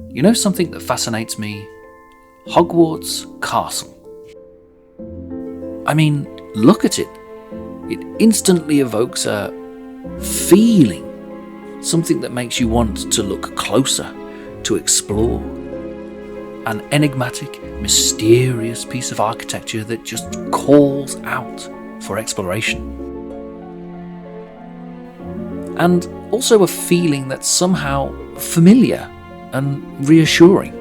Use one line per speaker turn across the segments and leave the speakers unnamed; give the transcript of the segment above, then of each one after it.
You know something that fascinates me? Hogwarts Castle. I mean, look at it. It instantly evokes a feeling, something that makes you want to look closer, to explore. An enigmatic, mysterious piece of architecture that just calls out for exploration. And also a feeling that's somehow familiar and reassuring.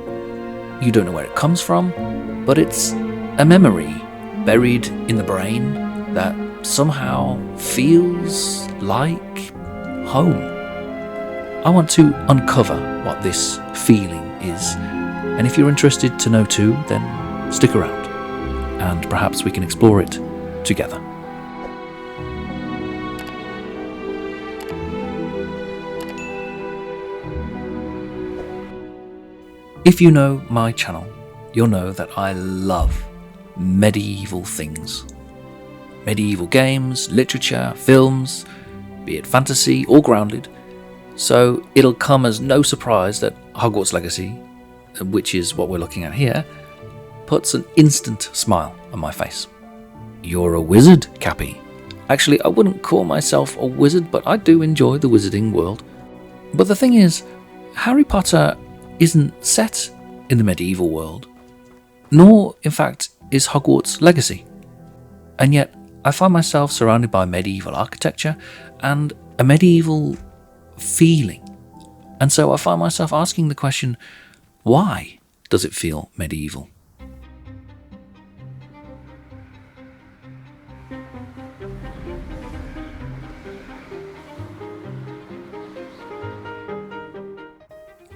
You don't know where it comes from, but it's a memory buried in the brain that somehow feels like home. I want to uncover what this feeling is, and if you're interested to know too, then stick around, and perhaps we can explore it together. If you know my channel, you'll know that I love medieval things. Medieval games, literature, films, be it fantasy or grounded. So it'll come as no surprise that Hogwarts Legacy, which is what we're looking at here, puts an instant smile on my face. You're a wizard, Cappy. Actually, I wouldn't call myself a wizard, but I do enjoy the wizarding world. But the thing is, Harry Potter isn't set in the medieval world, nor, in fact, is Hogwarts Legacy. And yet, I find myself surrounded by medieval architecture and a medieval feeling. And so I find myself asking the question, why does it feel medieval?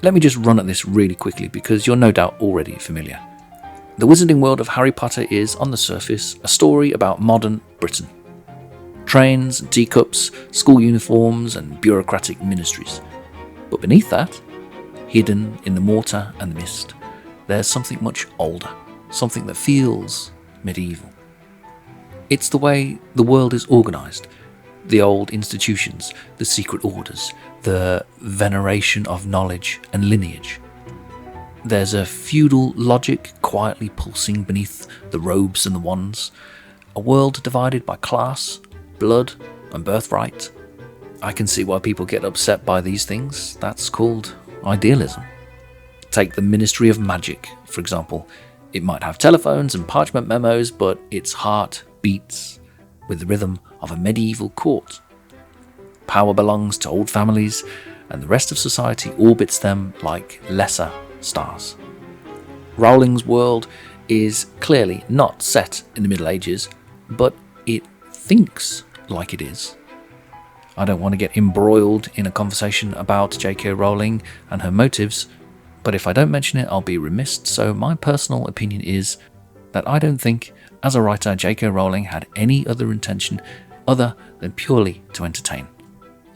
Let me just run at this really quickly because you're no doubt already familiar. The wizarding world of Harry Potter is, on the surface, a story about modern Britain. Trains and teacups, school uniforms and bureaucratic ministries. But beneath that, hidden in the mortar and the mist, there's something much older, something that feels medieval. It's the way the world is organised, the old institutions, the secret orders, the veneration of knowledge and lineage. There's a feudal logic quietly pulsing beneath the robes and the wands, a world divided by class, blood and birthright. I can see why people get upset by these things. That's called idealism. Take the Ministry of Magic, for example. It might have telephones and parchment memos, but its heart beats with the rhythm of a medieval court. Power belongs to old families, and the rest of society orbits them like lesser stars. Rowling's world is clearly not set in the Middle Ages, but it thinks like it is. I don't want to get embroiled in a conversation about J.K. Rowling and her motives, but if I don't mention it, I'll be remiss. So my personal opinion is that I don't think, as a writer, J.K. Rowling had any other intention other than purely to entertain,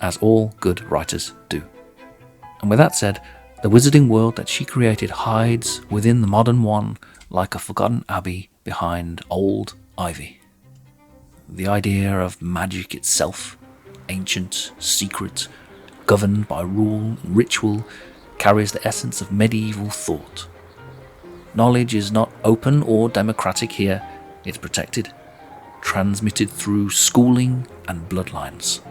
as all good writers do. And with that said, the wizarding world that she created hides within the modern one like a forgotten abbey behind old ivy. The idea of magic itself, ancient, secret, governed by rule and ritual, carries the essence of medieval thought. Knowledge is not open or democratic here, it's protected, transmitted through schooling and bloodlines.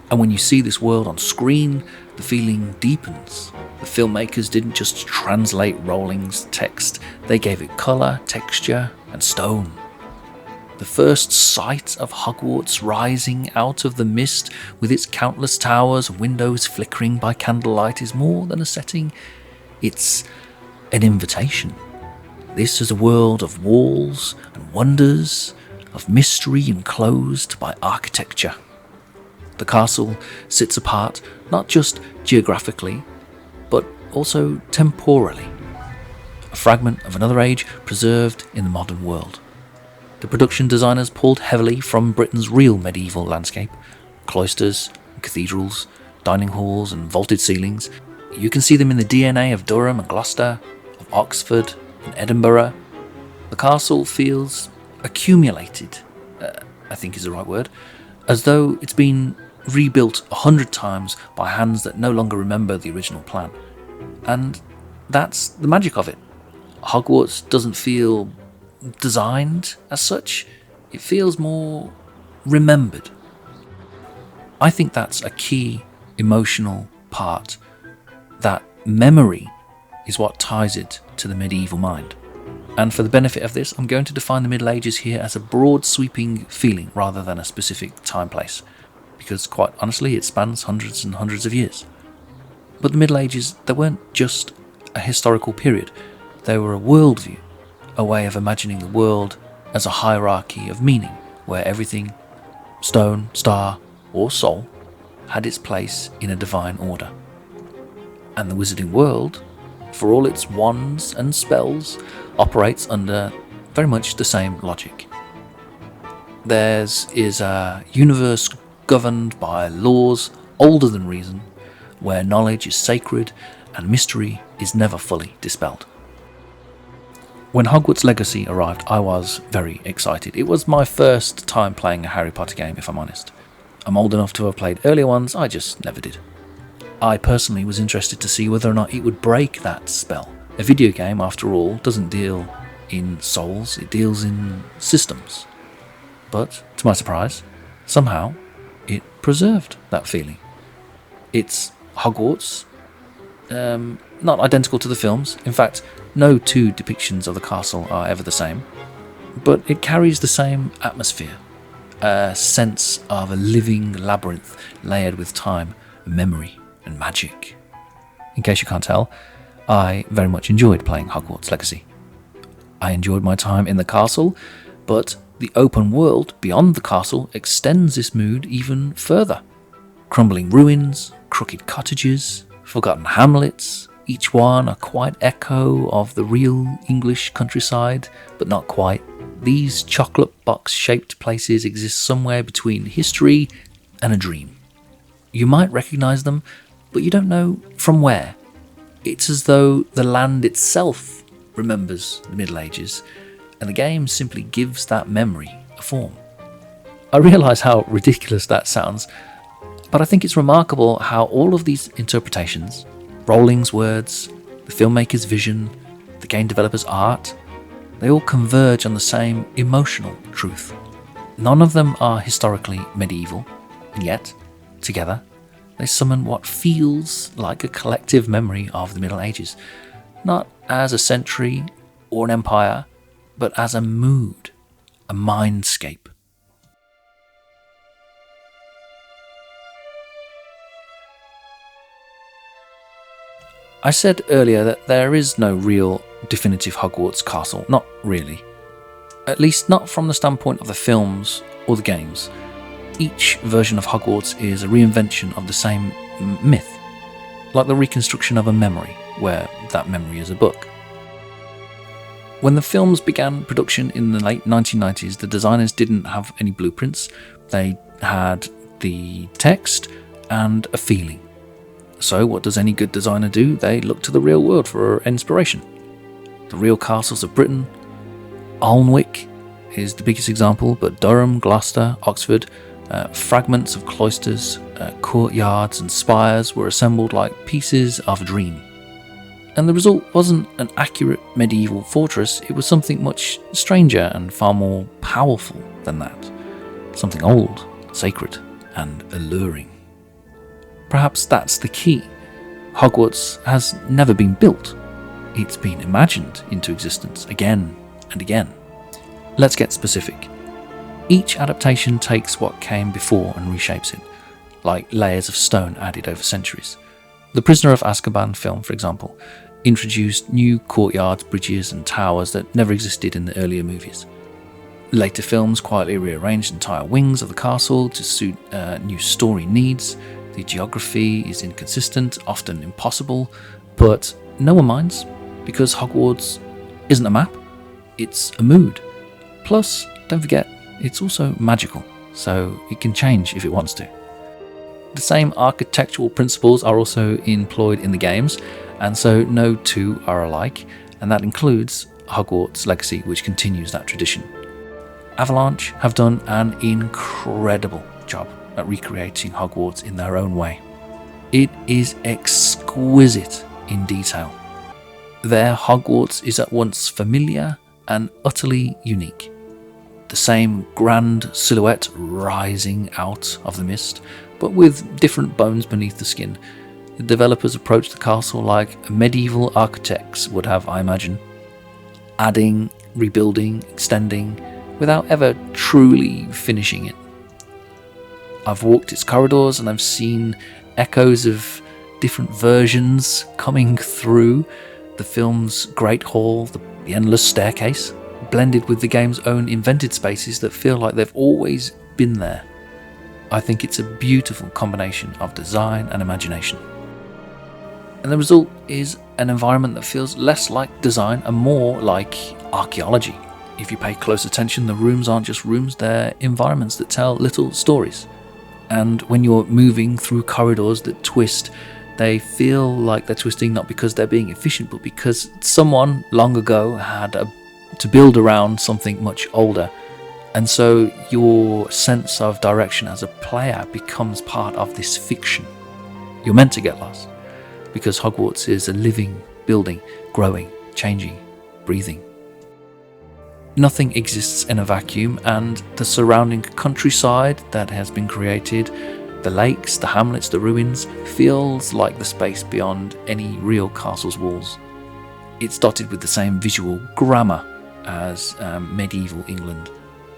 And when you see this world on screen, the feeling deepens. The filmmakers didn't just translate Rowling's text, they gave it colour, texture and stone. The first sight of Hogwarts rising out of the mist with its countless towers and windows flickering by candlelight is more than a setting, it's an invitation. This is a world of walls and wonders, of mystery enclosed by architecture. The castle sits apart not just geographically, but also temporally. A fragment of another age preserved in the modern world. The production designers pulled heavily from Britain's real medieval landscape, cloisters, cathedrals, dining halls and vaulted ceilings. You can see them in the DNA of Durham and Gloucester, of Oxford and Edinburgh. The castle feels accumulated, I think is the right word, as though it's been rebuilt 100 times by hands that no longer remember the original plan. And That's the magic of it. Hogwarts doesn't feel designed as such, it feels more remembered. I think that's a key emotional part. That memory is what ties it to the medieval mind. And for the benefit of this, I'm going to define the Middle Ages here as a broad sweeping feeling rather than a specific time place, because quite honestly it spans hundreds and hundreds of years. But the Middle Ages, they weren't just a historical period, they were a worldview, a way of imagining the world as a hierarchy of meaning, where everything, stone, star or soul, had its place in a divine order. And the wizarding world, for all its wands and spells, operates under very much the same logic. Theirs is a universe governed by laws older than reason, where knowledge is sacred and mystery is never fully dispelled. When Hogwarts Legacy arrived, I was very excited. It was my first time playing a Harry Potter game, if I'm honest. I'm old enough to have played earlier ones, I just never did. I personally was interested to see whether or not it would break that spell. A video game, after all, doesn't deal in souls, it deals in systems. But, to my surprise, somehow, it preserved that feeling. It's Hogwarts, not identical to the films. In fact, no two depictions of the castle are ever the same. But it carries the same atmosphere, a sense of a living labyrinth layered with time, memory, and magic. In case you can't tell, I very much enjoyed playing Hogwarts Legacy. I enjoyed my time in the castle, but the open world beyond the castle extends this mood even further. Crumbling ruins, crooked cottages, forgotten hamlets, each one a quiet echo of the real English countryside, but not quite. These chocolate box-shaped places exist somewhere between history and a dream. You might recognise them, but you don't know from where. It's as though the land itself remembers the Middle Ages, and the game simply gives that memory a form. I realise how ridiculous that sounds, but I think it's remarkable how all of these interpretations, Rowling's words, the filmmaker's vision, the game developer's art, they all converge on the same emotional truth. None of them are historically medieval, and yet, together, they summon what feels like a collective memory of the Middle Ages, not as a century or an empire, but as a mood, a mindscape. I said earlier that there is no real definitive Hogwarts castle, not really. At least not from the standpoint of the films or the games. Each version of Hogwarts is a reinvention of the same myth, like the reconstruction of a memory, where that memory is a book. When the films began production in the late 1990s, the designers didn't have any blueprints, they had the text and a feeling. So what does any good designer do? They look to the real world for inspiration. The real castles of Britain, Alnwick is the biggest example, but Durham, Gloucester, Oxford, fragments of cloisters, courtyards and spires were assembled like pieces of a dream. And the result wasn't an accurate medieval fortress, it was something much stranger and far more powerful than that. Something old, sacred, and alluring. Perhaps that's the key. Hogwarts has never been built. It's been imagined into existence again and again. Let's get specific. Each adaptation takes what came before and reshapes it, like layers of stone added over centuries. The Prisoner of Azkaban film, for example, introduced new courtyards, bridges and towers that never existed in the earlier movies. Later films quietly rearranged entire wings of the castle to suit new story needs. The geography is inconsistent, often impossible, but no one minds, because Hogwarts isn't a map, it's a mood. Plus, don't forget, it's also magical, so it can change if it wants to. The same architectural principles are also employed in the games, and so no two are alike, and that includes Hogwarts Legacy, which continues that tradition. Avalanche have done an incredible job at recreating Hogwarts in their own way. It is exquisite in detail. Their Hogwarts is at once familiar and utterly unique. The same grand silhouette rising out of the mist, but with different bones beneath the skin. The developers approached the castle like medieval architects would have, I imagine, adding, rebuilding, extending, without ever truly finishing it. I've walked its corridors and I've seen echoes of different versions coming through the film's Great Hall, the endless staircase, blended with the game's own invented spaces that feel like they've always been there. I think it's a beautiful combination of design and imagination. And the result is an environment that feels less like design and more like archaeology. If you pay close attention, the rooms aren't just rooms, they're environments that tell little stories. And when you're moving through corridors that twist, they feel like they're twisting not because they're being efficient, but because someone long ago had to build around something much older. And so your sense of direction as a player becomes part of this fiction. You're meant to get lost, because Hogwarts is a living building, growing, changing, breathing. Nothing exists in a vacuum, and the surrounding countryside that has been created, the lakes, the hamlets, the ruins, feels like the space beyond any real castle's walls. It's dotted with the same visual grammar as medieval England.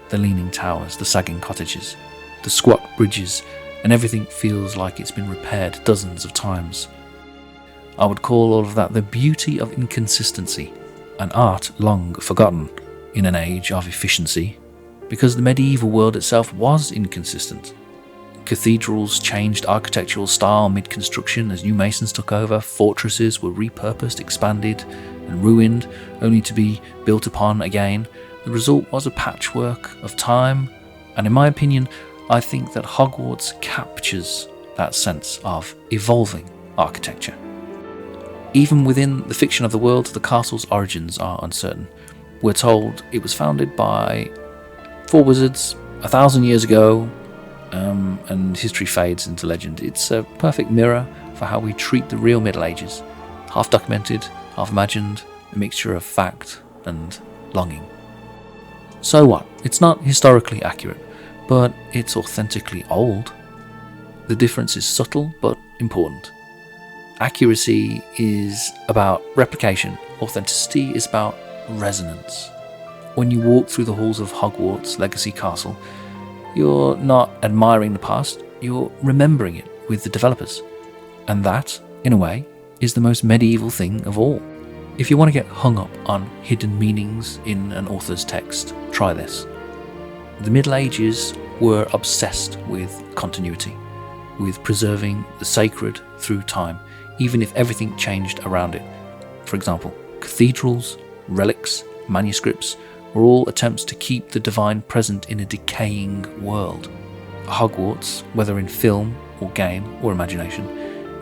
The leaning towers, the sagging cottages, the squat bridges, and everything feels like it's been repaired dozens of times. I would call all of that the beauty of inconsistency, an art long forgotten in an age of efficiency, because the medieval world itself was inconsistent. Cathedrals changed architectural style mid-construction as new masons took over, fortresses were repurposed, expanded, and ruined, only to be built upon again. The result was a patchwork of time, and in my opinion, I think that Hogwarts captures that sense of evolving architecture. Even within the fiction of the world, the castle's origins are uncertain. We're told it was founded by 4 wizards 1,000 years ago, and history fades into legend. It's a perfect mirror for how we treat the real Middle Ages. Half documented, half imagined, a mixture of fact and longing. So what? It's not historically accurate, but it's authentically old. The difference is subtle but important. Accuracy is about replication. Authenticity is about resonance. When you walk through the halls of Hogwarts Legacy Castle, you're not admiring the past, you're remembering it with the developers. And that, in a way, is the most medieval thing of all. If you want to get hung up on hidden meanings in an author's text, try this. The Middle Ages were obsessed with continuity, with preserving the sacred through time, even if everything changed around it. For example, cathedrals, relics, manuscripts were all attempts to keep the divine present in a decaying world. Hogwarts, whether in film or game or imagination,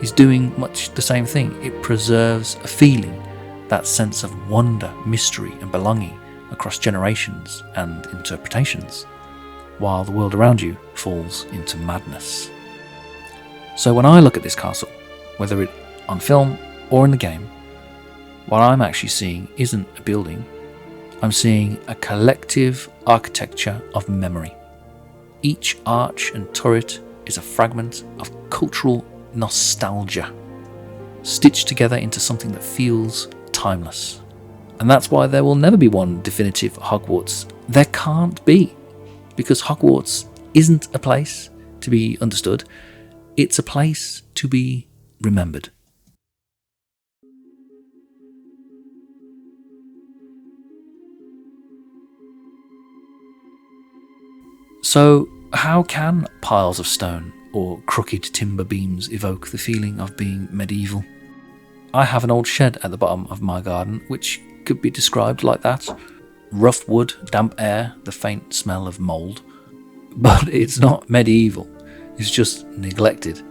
is doing much the same thing. It preserves a feeling, that sense of wonder, mystery and belonging across generations and interpretations, while the world around you falls into madness. So when I look at this castle, whether it on film or in the game, what I'm actually seeing isn't a building, I'm seeing a collective architecture of memory. Each arch and turret is a fragment of cultural nostalgia, stitched together into something that feels timeless. And that's why there will never be one definitive Hogwarts. There can't be, because Hogwarts isn't a place to be understood, it's a place to be remembered. So, how can piles of stone or crooked timber beams evoke the feeling of being medieval? I have an old shed at the bottom of my garden which could be described like that. Rough wood, damp air, the faint smell of mould. But it's not medieval, it's just neglected.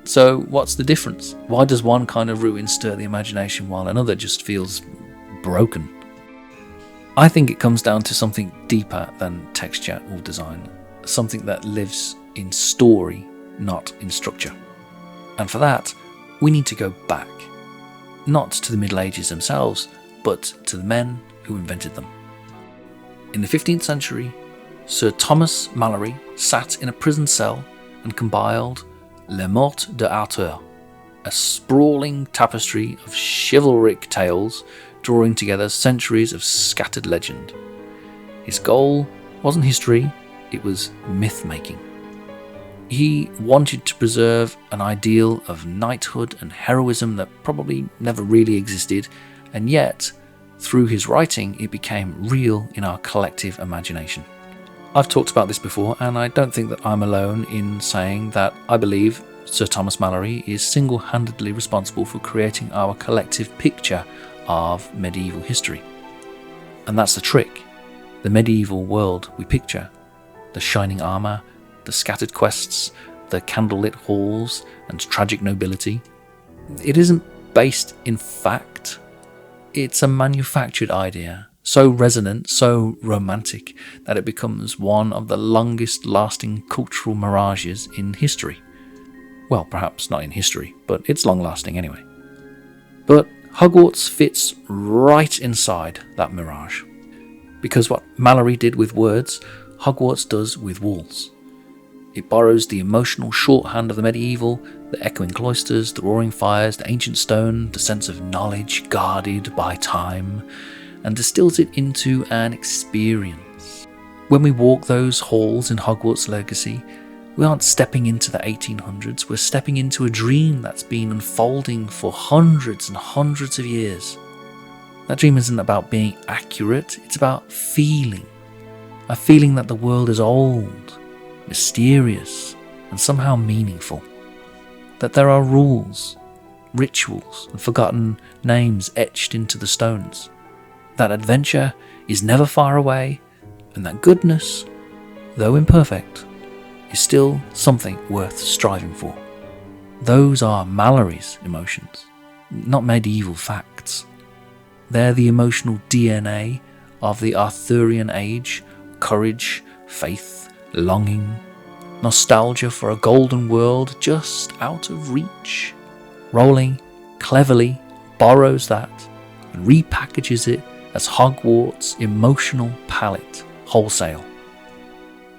So what's the difference? Why does one kind of ruin stir the imagination while another just feels broken? I think it comes down to something deeper than texture or design, something that lives in story, not in structure. And for that, we need to go back. not to the Middle Ages themselves, but to the men who invented them. In the 15th century, Sir Thomas Malory sat in a prison cell and compiled Les Morts d'Arthur, a sprawling tapestry of chivalric tales drawing together centuries of scattered legend. His goal wasn't history, it was myth-making. He wanted to preserve an ideal of knighthood and heroism that probably never really existed, and yet, through his writing, it became real in our collective imagination. I've talked about this before, and I don't think that I'm alone in saying that I believe Sir Thomas Malory is single-handedly responsible for creating our collective picture of medieval history. And that's the trick. The medieval world we picture, the shining armour, the scattered quests, the candlelit halls and tragic nobility, it isn't based in fact. It's a manufactured idea, so resonant, so romantic, that it becomes one of the longest lasting cultural mirages in history. Well, perhaps not in history, but it's long lasting anyway. But Hogwarts fits right inside that mirage. Because what Malory did with words, Hogwarts does with walls. It borrows the emotional shorthand of the medieval, the echoing cloisters, the roaring fires, the ancient stone, the sense of knowledge guarded by time, and distills it into an experience. When we walk those halls in Hogwarts Legacy, we aren't stepping into the 1800s, we're stepping into a dream that's been unfolding for hundreds and hundreds of years. That dream isn't about being accurate, it's about feeling. A feeling that the world is old, mysterious, and somehow meaningful. That there are rules, rituals, and forgotten names etched into the stones. That adventure is never far away, and that goodness, though imperfect, is still something worth striving for. Those are Malory's emotions, not medieval facts. They're the emotional DNA of the Arthurian age: courage, faith, longing, nostalgia for a golden world just out of reach. Rowling cleverly borrows that and repackages it as Hogwarts' emotional palette wholesale.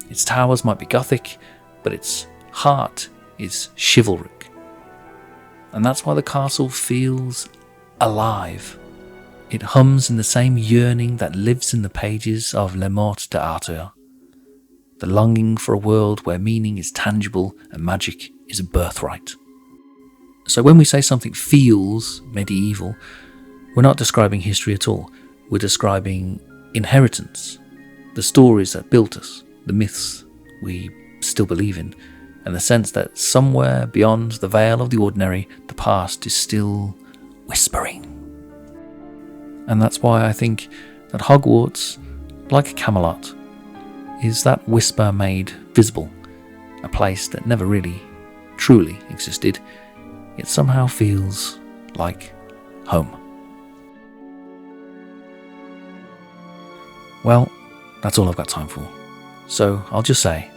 Its towers might be Gothic, but its heart is chivalric. And that's why the castle feels alive. It hums in the same yearning that lives in the pages of Les Morts d'Arthur. The longing for a world where meaning is tangible and magic is a birthright. So when we say something feels medieval, we're not describing history at all. We're describing inheritance, the stories that built us, the myths we still believe in, and the sense that somewhere beyond the veil of the ordinary, the past is still whispering. And that's why I think that Hogwarts, like Camelot, is that whisper made visible, a place that never really, truly existed, yet somehow feels like home. Well, that's all I've got time for. So I'll just say,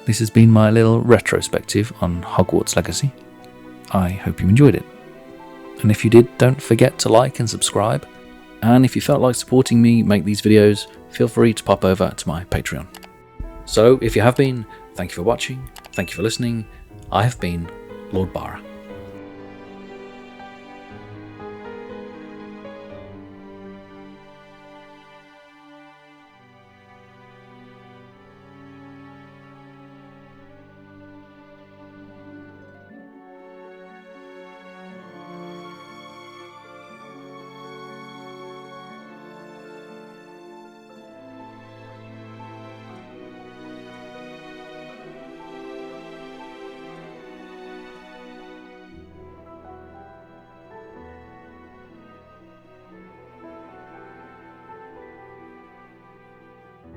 this has been my little retrospective on Hogwarts Legacy. I hope you enjoyed it. And if you did, don't forget to like and subscribe. And if you felt like supporting me make these videos, feel free to pop over to my Patreon. So if you have been, thank you for watching, thank you for listening. I have been Lord Bara.